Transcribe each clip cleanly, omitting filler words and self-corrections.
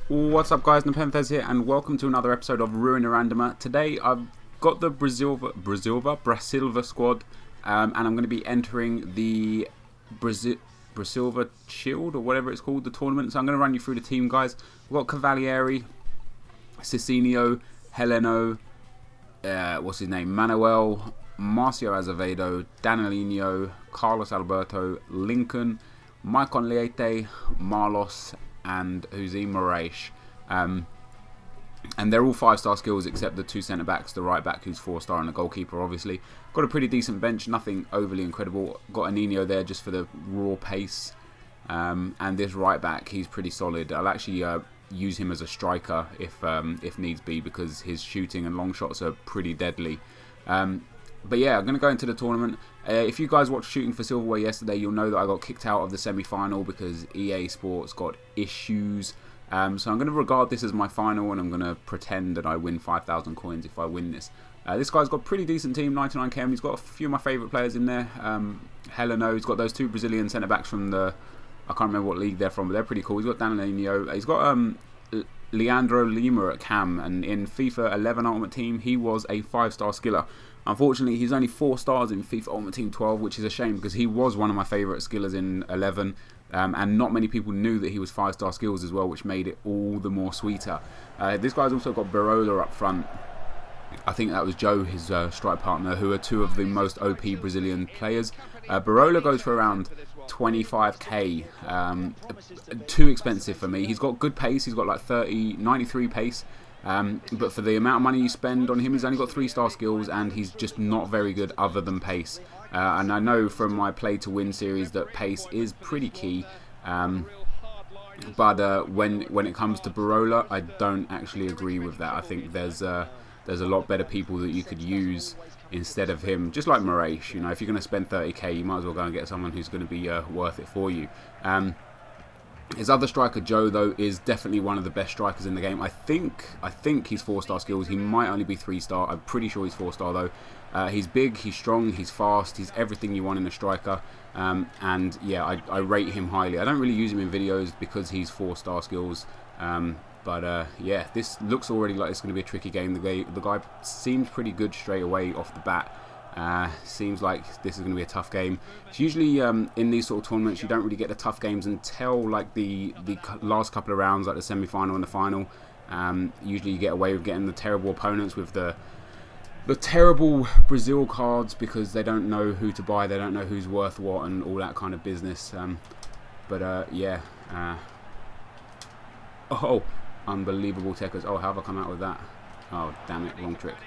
What's up guys, NepentheZ here and welcome to another episode of Ruin a Randomer. Today I've got the Brasilva squad and I'm going to be entering the Brasilva Shield or whatever it's called, the tournament. So I'm going to run you through the team, guys. We've got Cavalieri, Cicinho, Heleno, what's his name, Manuel, Marcio Azevedo, Danilino, Carlos Alberto, Lincoln, Maicon Leite, Marlos and Jose Moraes. And they're all 5-star skills except the two centre-backs, the right-back who's 4-star and the goalkeeper obviously. Got a pretty decent bench, nothing overly incredible. Got a Nino there just for the raw pace. And this right-back, he's pretty solid. I'll actually use him as a striker if needs be, because his shooting and long shots are pretty deadly. But yeah, I'm going to go into the tournament. If you guys watched Shooting for Silverware yesterday, you'll know that I got kicked out of the semi-final because EA Sports got issues. So I'm going to regard this as my final, and I'm going to pretend that I win 5,000 coins if I win this. This guy's got a pretty decent team, 99 KM. He's got a few of my favourite players in there. Heleno, he's got those two Brazilian centre-backs from the... I can't remember what league they're from, but they're pretty cool. He's got Danilino. He's got Leandro Lima at cam, and in FIFA 11 Ultimate Team, he was a 5-star skiller. Unfortunately, he's only 4 stars in FIFA Ultimate Team 12, which is a shame because he was one of my favourite skillers in 11. And not many people knew that he was 5-star skills as well, which made it all the more sweeter. This guy's also got Barola up front. I think that was Joe, his strike partner, who are two of the most OP Brazilian players. Barola goes for around 25k, too expensive for me. He's got good pace, he's got like 93 pace. But for the amount of money you spend on him, he's only got 3-star skills and he's just not very good other than pace. And I know from my play to win series that pace is pretty key. But when it comes to Barola, I don't actually agree with that. I think there's a lot better people that you could use instead of him. Just like Moraes, you know, if you're going to spend 30k, you might as well go and get someone who's going to be worth it for you. His other striker, Joe, though, is definitely one of the best strikers in the game. I think he's 4-star skills. He might only be 3-star. I'm pretty sure he's 4-star, though. He's big, he's strong, he's fast, he's everything you want in a striker. And yeah, I rate him highly. I don't really use him in videos because he's 4-star skills. But yeah, this looks already like it's going to be a tricky game. The guy seems pretty good straight away off the bat. Seems like this is going to be a tough game. It's usually in these sort of tournaments you don't really get the tough games until like the last couple of rounds, like the semi-final and the final. Usually you get away with getting the terrible opponents with the terrible Brazil cards because they don't know who to buy, they don't know who's worth what and all that kind of business. Yeah. Oh, unbelievable techers. Oh, how have I come out with that? Oh, damn it, wrong trick.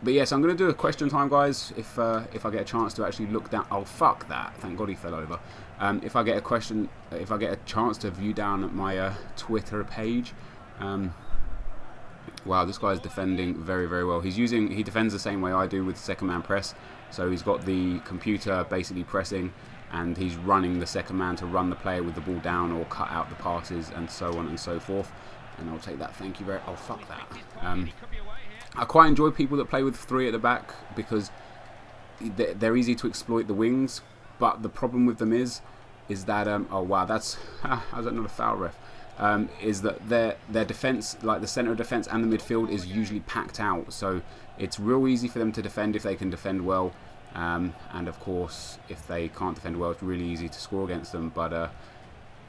But yes, I'm going to do a question time, guys. If I get a chance to actually look down, oh fuck that! Thank God he fell over. If I get a chance to view down at my Twitter page. Wow, this guy's defending very, very well. He defends the same way I do with second man press. So he's got the computer basically pressing, and he's running the second man to run the player with the ball down or cut out the passes and so on and so forth. And I'll take that. Thank you very. Oh fuck that. I quite enjoy people that play with 3 at the back because they're easy to exploit the wings, but the problem with them is that oh wow, that's how's that not a foul, ref? Is that their defense, like the center of defense and the midfield, is usually packed out, so it's real easy for them to defend if they can defend well, and of course if they can't defend well, it's really easy to score against them. But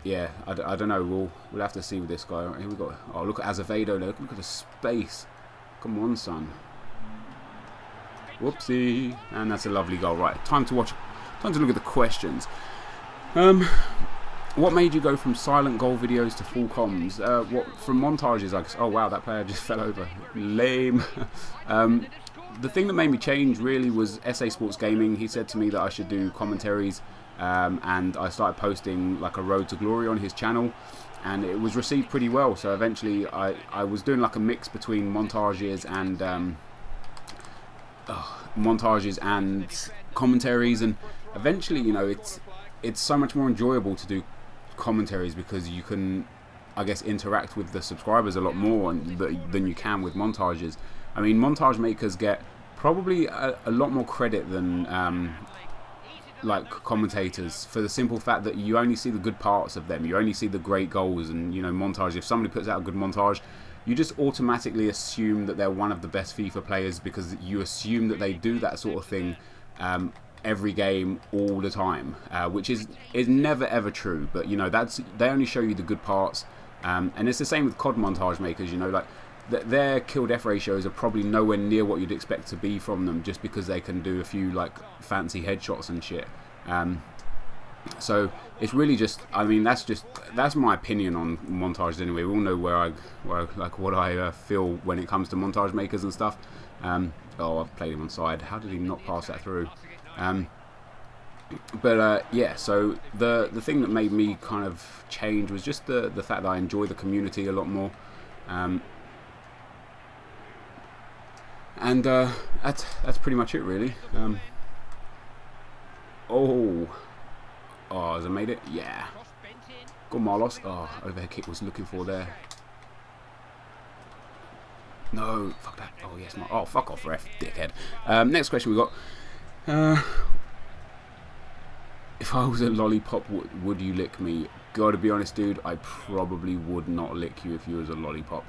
yeah, I don't know. We'll have to see with this guy. Here we go. Oh, look at Azevedo. Look at the space. Come on, son. Whoopsie. And that's a lovely goal. Right, time to look at the questions. What made you go from silent goal videos to full comms? What from montages? Oh wow, that player just fell over. Lame. The thing that made me change really was SA Sports Gaming. He said to me that I should do commentaries, and I started posting like a road to glory on his channel. And it was received pretty well, so eventually I was doing like a mix between montages and commentaries, and eventually, you know, it's so much more enjoyable to do commentaries because you can, I guess, interact with the subscribers a lot more than you can with montages. I mean, montage makers get probably a lot more credit than like commentators, for the simple fact that you only see the good parts of them. You only see the great goals and, you know, montage. If somebody puts out a good montage, you just automatically assume that they're one of the best FIFA players, because you assume that they do that sort of thing every game all the time, which is never ever true. But, you know, they only show you the good parts, and it's the same with COD montage makers. You know, like their kill death ratios are probably nowhere near what you'd expect to be from them, just because they can do a few like fancy headshots and shit. So it's really just, I mean, that's my opinion on montages anyway. We all know what I feel when it comes to montage makers and stuff. Oh, I've played him on side. How did he not pass that through? Yeah, so the thing that made me kind of change was just the fact that I enjoy the community a lot more. And that's pretty much it, really. Oh, has I made it? Yeah. Good Marlos. Oh, overhead kick was looking for there. No, fuck that. Oh yes, oh, fuck off, ref, dickhead. Next question we got. If I was a lollipop, would you lick me? Gotta be honest, dude, I probably would not lick you if you was a lollipop.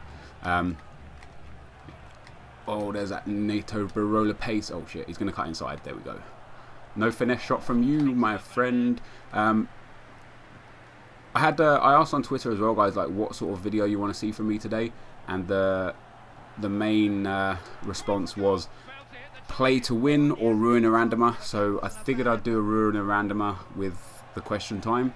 Oh, there's that NATO Barola pace. Oh shit, he's gonna cut inside. There we go. No finesse shot from you, my friend. I asked on Twitter as well, guys, like what sort of video you want to see from me today, and the main response was play to win or ruin a randomer. So I figured I'd do a ruin a randomer with the question time,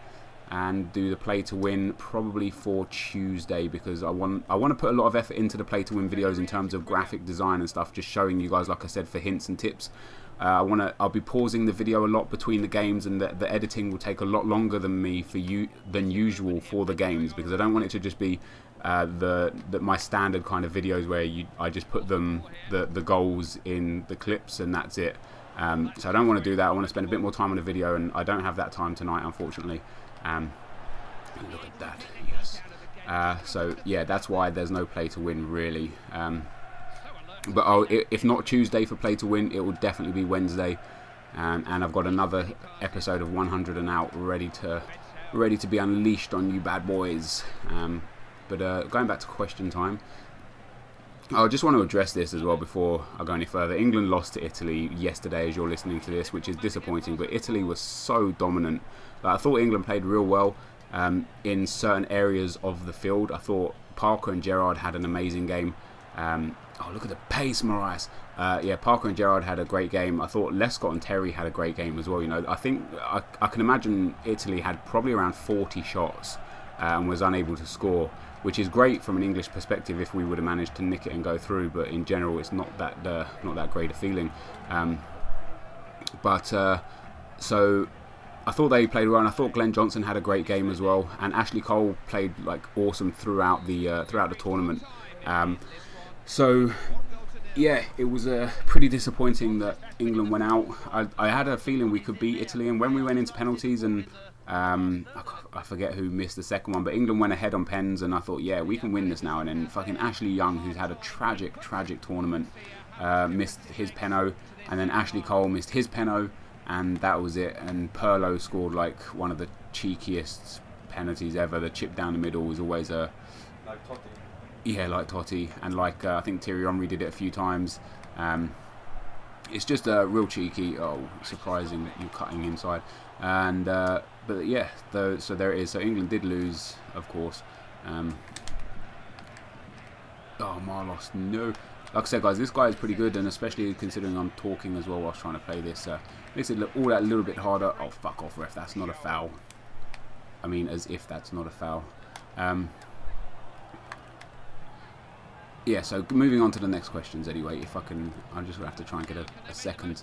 and do the play to win probably for Tuesday, because I want to put a lot of effort into the play to win videos in terms of graphic design and stuff, just showing you guys, like I said, for hints and tips. I'll be pausing the video a lot between the games, and the editing will take a lot longer than usual for the games, because I don't want it to just be my standard kind of videos where I just put the goals in the clips and that's it. So I don't want to do that. I want to spend a bit more time on the video, and I don't have that time tonight, unfortunately. Look at that, yes. So yeah, that's why there's no play to win, really. But if not Tuesday for play to win, it will definitely be Wednesday, and I've got another episode of 100 and out ready to be unleashed on you bad boys. But going back to question time, I just want to address this as well before I go any further. England lost to Italy yesterday, as you're listening to this, which is disappointing, but Italy was so dominant. I thought England played real well in certain areas of the field. I thought Parker and Gerrard had an amazing game. Oh, look at the pace, Moraes. Yeah, Parker and Gerrard had a great game. I thought Lescott and Terry had a great game as well. You know, I think I can imagine Italy had probably around 40 shots and was unable to score, which is great from an English perspective if we would have managed to nick it and go through. But in general, it's not that great a feeling. So I thought they played well, and I thought Glenn Johnson had a great game as well, and Ashley Cole played like awesome throughout the tournament. So yeah, it was pretty disappointing that England went out. I had a feeling we could beat Italy, and when we went into penalties, and I forget who missed the second one, but England went ahead on pens, and I thought, yeah, we can win this now. And then fucking Ashley Young, who's had a tragic tournament, missed his penalty, and then Ashley Cole missed his penalty, and that was it. And Pirlo scored like one of the cheekiest penalties ever. The chip down the middle was always a... Like Totti. Yeah, like Totti, and like I think Thierry Henry did it a few times. It's just real cheeky. Oh, surprising that you're cutting inside. And but yeah, so there it is. So England did lose, of course. Oh, Marlos, no. Like I said, guys, this guy is pretty good, and especially considering I'm talking as well whilst trying to play this, makes it look all that little bit harder. Oh, fuck off, ref! That's not a foul. I mean, as if that's not a foul. Yeah, so moving on to the next questions anyway. If I can, I'm just going to have to try and get a second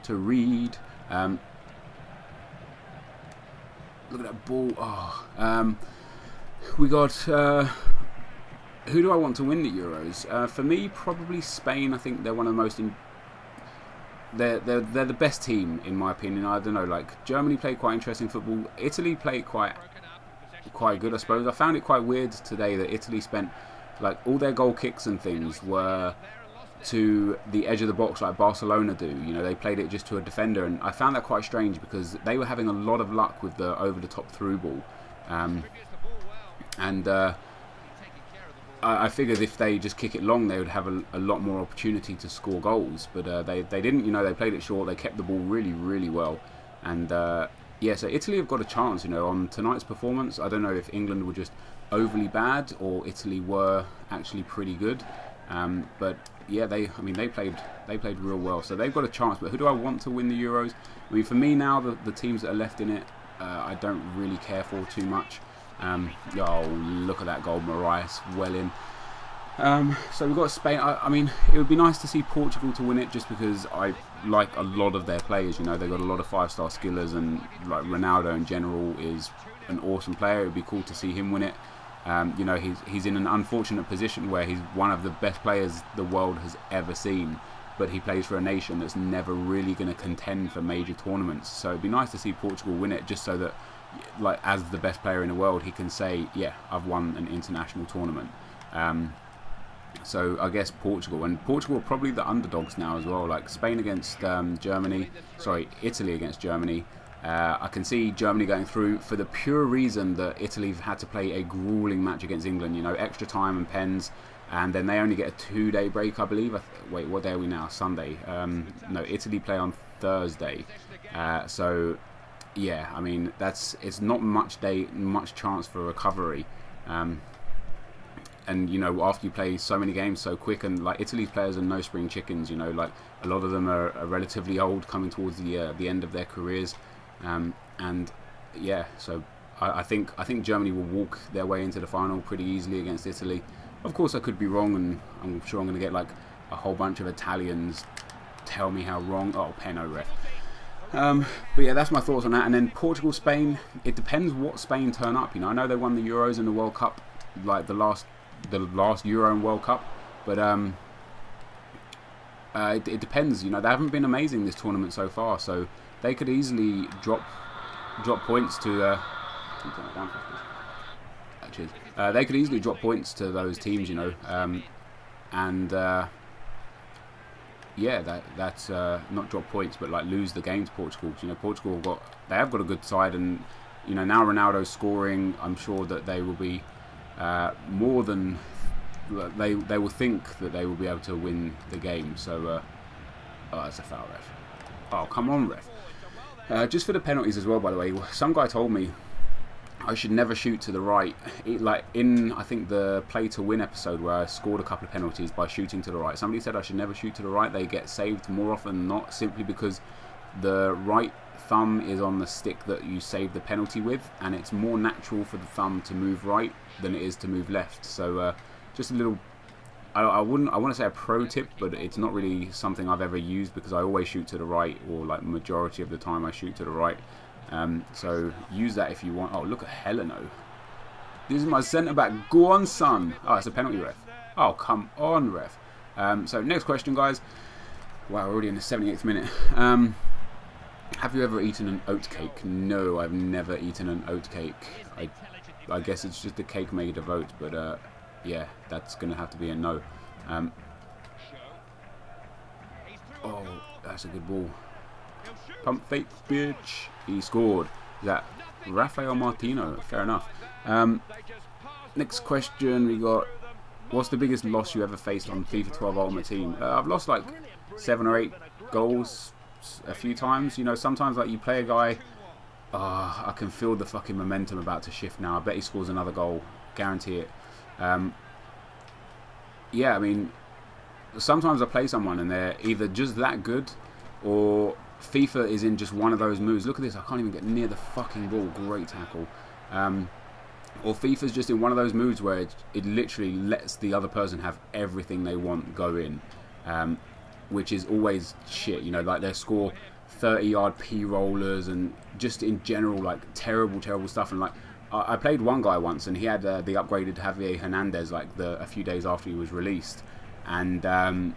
to read. Look at that ball. Oh, we got... who do I want to win the Euros? For me, probably Spain. I think they're one of the most... They're the best team, in my opinion. I don't know, like, Germany played quite interesting football. Italy played quite good, I suppose. I found it quite weird today that Italy spent... Like, all their goal kicks and things were to the edge of the box like Barcelona do. You know, they played it just to a defender, and I found that quite strange because they were having a lot of luck with the over-the-top through ball. I figured if they just kick it long, they would have a lot more opportunity to score goals. But they didn't. You know, they played it short. They kept the ball really, really well. And yeah, so Italy have got a chance. You know, on tonight's performance, I don't know if England were just overly bad or Italy were actually pretty good. But yeah, they played real well. So they've got a chance. But who do I want to win the Euros? I mean, for me now, the teams that are left in it, I don't really care for too much. Oh, look at that goal, Marias, well in. So we've got Spain. I mean, it would be nice to see Portugal to win it, just because I like a lot of their players. You know, they've got a lot of 5-star skillers, and like Ronaldo in general is an awesome player. It would be cool to see him win it. You know, he's in an unfortunate position where he's one of the best players the world has ever seen, but he plays for a nation that's never really going to contend for major tournaments. So it'd be nice to see Portugal win it, just so that, like, as the best player in the world, he can say, yeah, I've won an international tournament. So I guess Portugal, and Portugal are probably the underdogs now as well. Like Spain against Germany, sorry, Italy against Germany. I can see Germany going through for the pure reason that Italy have had to play a grueling match against England. You know, extra time and pens, and then they only get a 2-day break, I believe. Wait, what day are we now? Sunday. No, Italy play on Thursday. So yeah, I mean, it's not much chance for recovery. And you know, after you play so many games so quick, and like Italy's players are no spring chickens. You know, like a lot of them are relatively old, coming towards the end of their careers. And yeah, so I think Germany will walk their way into the final pretty easily against Italy. Of course, I could be wrong, and I'm sure I'm going to get like a whole bunch of Italians tell me how wrong. Oh, Peno ref. But yeah, that's my thoughts on that. And then Portugal, Spain. It depends what Spain turn up. You know, I know they won the Euros and the World Cup, like the last Euro and World Cup, but it depends. You know, they haven't been amazing this tournament so far, so they could easily drop points to. They could easily drop points to those teams. You know, and yeah, that's not drop points, but like lose the game to Portugal. You know, Portugal have got a good side, and you know, now Ronaldo's scoring, I'm sure that they will be more than they will think that they will be able to win the game. So oh, that's a foul, ref. Oh, come on, ref. Just for the penalties as well, by the way, some guy told me I should never shoot to the right. Like in, I think, the play to win episode where I scored a couple of penalties by shooting to the right, somebody said I should never shoot to the right. They get saved more often than not, simply because the right thumb is on the stick that you save the penalty with, and it's more natural for the thumb to move right than it is to move left. So just a little, I want to say a pro tip, but it's not really something I've ever used, because I always shoot to the right, or like majority of the time I shoot to the right. So use that if you want. Oh, look at Heleno. This is my centre back. Go on, son. Oh, it's a penalty, ref. Oh, come on, ref. So next question, guys. Wow, we're already in the 78th minute. Have you ever eaten an oat cake? No, I've never eaten an oat cake. I guess it's just a cake made of oat, but yeah, that's going to have to be a no. Oh, that's a good ball. Pump fake, bitch. He scored. Is that Rafael Martino? Fair enough. Next question we got. What's the biggest loss you ever faced on FIFA 12 Ultimate Team? I've lost like 7 or 8 goals a few times. You know, sometimes like you play a guy, I can feel the fucking momentum about to shift now. I bet he scores another goal. Guarantee it. Yeah, I mean, sometimes I play someone and they're either just that good, or FIFA is in just one of those moves. Look at this, I can't even get near the fucking ball. Great tackle. Or FIFA's just in one of those moves where it literally lets the other person have everything they want go in, which is always shit. You know, like they score 30-yard P-rollers and just in general like terrible stuff. And like I played one guy once and he had the upgraded Javier Hernandez like a few days after he was released, and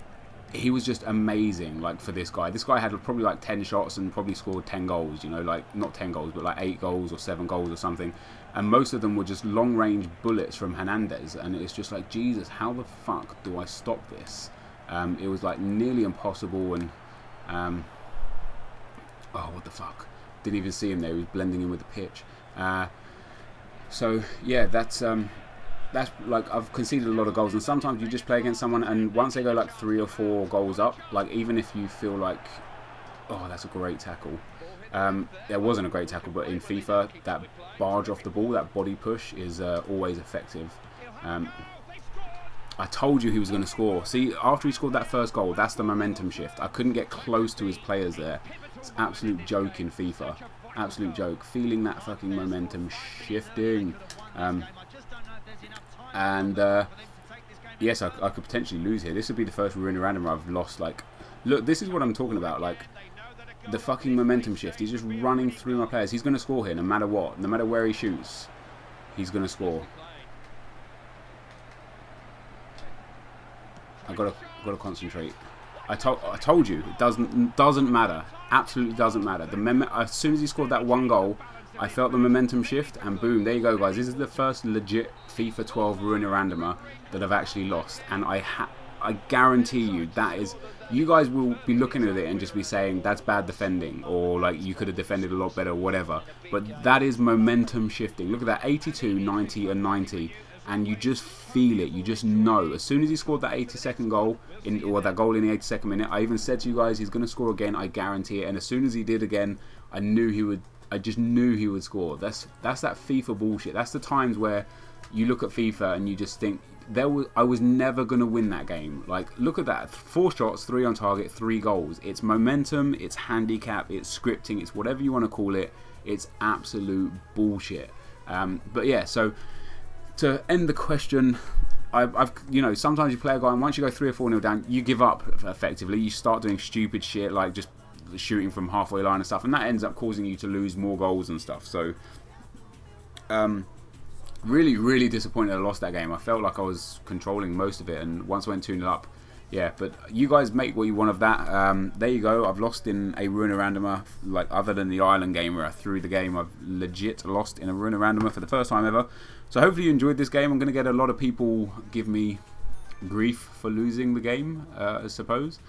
he was just amazing. Like for this guy had probably like 10 shots and probably scored 10 goals. You know, like not 10 goals, but like 8 goals or 7 goals or something. And most of them were just long-range bullets from Hernandez. And it's just like, Jesus, how the fuck do I stop this? It was like nearly impossible, and oh, what the fuck, didn't even see him there, he was blending in with the pitch. So yeah, that's like, I've conceded a lot of goals, and sometimes you just play against someone, and once they go like 3 or 4 goals up, like even if you feel like, oh, that's a great tackle, there wasn't a great tackle, but in FIFA, that barge off the ball, that body push is always effective. I told you he was going to score. See, after he scored that first goal, that's the momentum shift. I couldn't get close to his players there. It's an absolute joke in FIFA. Absolute joke. Feeling that fucking momentum shifting. Yes, I could potentially lose here. This would be the first Ruin Random I've lost. Like, look, this is what I'm talking about. Like, the fucking momentum shift. He's just running through my players. He's going to score here no matter what. No matter where he shoots, he's going to score. I gotta concentrate. I told you, it doesn't matter. Absolutely doesn't matter. As soon as he scored that 1 goal, I felt the momentum shift, and boom, there you go, guys. This is the first legit FIFA 12 Ruin Randomer that I've actually lost, and I guarantee you that is. You guys will be looking at it and just be saying that's bad defending, or like you could have defended a lot better, whatever. But that is momentum shifting. Look at that, 82, 90, and 90. And you just feel it, you just know. As soon as he scored that 82nd goal, or that goal in the 82nd minute, I even said to you guys, he's going to score again, I guarantee it. And as soon as he did again, I knew he would. I just knew he would score. That's that FIFA bullshit. That's the times where you look at FIFA and you just think, I was never going to win that game. Like, look at that, 4 shots, 3 on target, 3 goals. It's momentum, it's handicap, it's scripting, it's whatever you want to call it. It's absolute bullshit. But yeah, so to end the question, you know, sometimes you play a guy and once you go 3 or 4-0 down, you give up effectively. You start doing stupid shit like just shooting from halfway line and stuff, and that ends up causing you to lose more goals and stuff. So, really disappointed I lost that game. I felt like I was controlling most of it, and once I went 2-0 up, yeah. But you guys make what you want of that. There you go. I've lost in a Ruin Randomer, like other than the Ireland game where I threw the game. I've legit lost in a Ruin Randomer for the first time ever. So hopefully you enjoyed this game. I'm going to get a lot of people give me grief for losing the game, I suppose,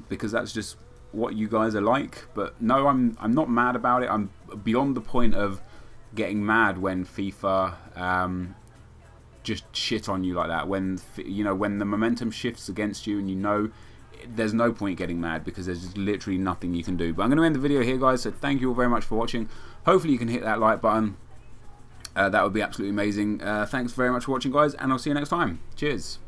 because that's just what you guys are like. But no, I'm not mad about it. I'm beyond the point of getting mad when FIFA just shit on you like that. When, you know, when the momentum shifts against you, and you know there's no point getting mad because there's just literally nothing you can do. But I'm going to end the video here, guys. So thank you all very much for watching. Hopefully you can hit that like button. That would be absolutely amazing. Thanks very much for watching, guys, and I'll see you next time. Cheers.